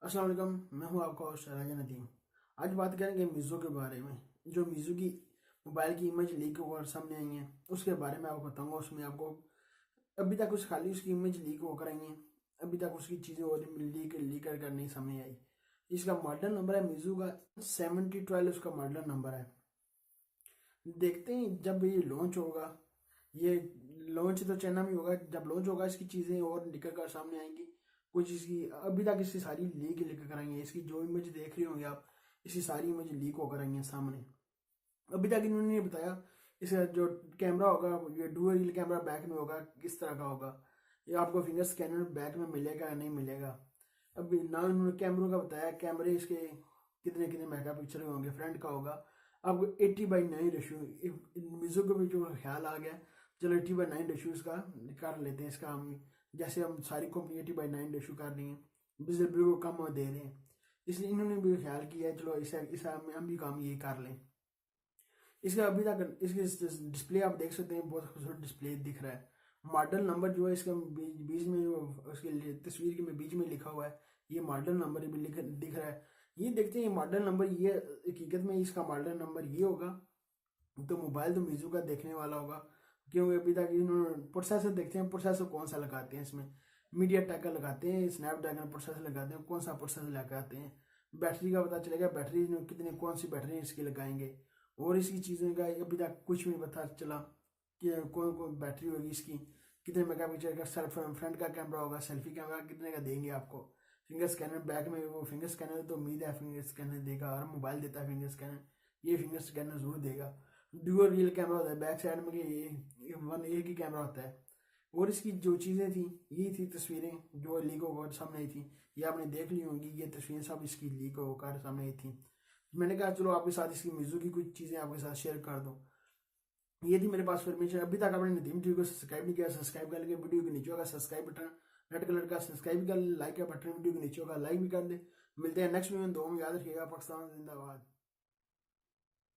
अस्सलाम वालेकुम, मैं हूं आपका होस्ट राजा नदीम। आज बात करेंगे मीज़ो के बारे में। जो मीज़ो की मोबाइल की इमेज लीक होकर सामने आई है उसके बारे में आपको बताऊंगा। उसमें आपको अभी तक उस खाली उसकी इमेज लीक होकर आई है, अभी तक उसकी चीज़ें और लीक कर नहीं सामने आई। इसका मॉडल नंबर है मीज़ो का 7012, उसका मॉडल नंबर है। देखते हैं जब ये लॉन्च होगा। ये लॉन्च तो चाइना में होगा, जब लॉन्च होगा इसकी चीज़ें और निकल कर सामने आएंगी। कुछ इसकी अभी तक इसकी सारी लीक लेकर कराएंगे। इसकी जो इमेज देख रहे होंगे आप, इसकी सारी इमेज लीक होकर आई हैं सामने। अभी तक इन्होंने नहीं बताया इसका जो कैमरा होगा, ये डुअल कैमरा बैक में होगा, किस तरह का होगा। ये आपको फिंगर स्कैनर बैक में मिलेगा या नहीं मिलेगा। अभी ना उन्होंने कैमरों का बताया, कैमरे इसके कितने कितने मेगा पिक्सल होंगे। फ्रंट का होगा आपको 80/9 रेशियो। मीज़ो को भी जो ख्याल आ गया, चलो 80/9 रेशियो इसका कर लेते हैं। इसका हम जैसे हम सारी कंपनी 80/9 रेशियो कर रही हैं, बिजली बिल को कम दे रहे हैं, इसलिए इन्होंने भी ख्याल किया है चलो इसे हम भी काम ये कर लें। इसका अभी तक इसकी डिस्प्ले आप देख सकते हैं, बहुत खूबसूरत डिस्प्ले दिख रहा है। मॉडल नंबर जो है इसका बीच में जो उसकी तस्वीर के में बीच में लिखा हुआ है, ये मॉडल नंबर भी दिख रहा है। ये देखते हैं मॉडल नंबर, ये हकीकत में इसका मॉडल नंबर ये होगा तो मोबाइल तो मीजू का देखने वाला होगा। क्योंकि अभी तक इन्होंने प्रोसेसर देखते हैं, प्रोसेसर कौन सा लगाते हैं इसमें। मीडिया टेक का लगाते हैं, स्नैपड्रैगन प्रोसेसर लगाते हैं, कौन सा प्रोसेसर लगाते हैं। बैटरी का पता चलेगा, बैटरी कितने कौन सी बैटरी इसकी लगाएंगे। और इसकी चीज़ें का अभी तक कुछ भी पता चला कि कौन कौन बैटरी होगी इसकी, कितने मेगापिक्सल का सेल्फ फ्रंट का कैमरा होगा, सेल्फी कैमरा कितने का देंगे आपको। फिंगर स्कैनर बैक में, वो फिंगर स्कैनर तो उम्मीद है फिंगर स्कैनर देगा, हर मोबाइल देता है फिंगर स्कैनर, ये फिंगर स्कैनर जरूर देगा। डुअल रियल कैमरा होता है बैक साइड में, ये वन एक ही कैमरा होता है। और इसकी जो चीज़ें थी, यही थी तस्वीरें जो लीक होकर सामने आई थी। ये आपने देख ली होंगी, ये तस्वीरें सब इसकी लीक होकर सामने आई थी। मैंने कहा चलो आपके साथ इसकी मीज़ो की कुछ चीज़ें आपके साथ शेयर कर दूँ। ये थी मेरे पास परमिशन। अभी तक आपने नदीम टीवी को सब्सक्राइब नहीं किया, सब्सक्राइब कर लेंगे। वीडियो के नीचे होगा सब्सक्राइब बटन, रेड कलर का, सब्सक्राइब कर, लाइक का बटन वीडियो के नीचे होगा, लाइक भी कर दे। मिलते हैं नेक्स्ट वीडियो में, दो में याद रखिएगा। पाकिस्तान जिंदाबाद।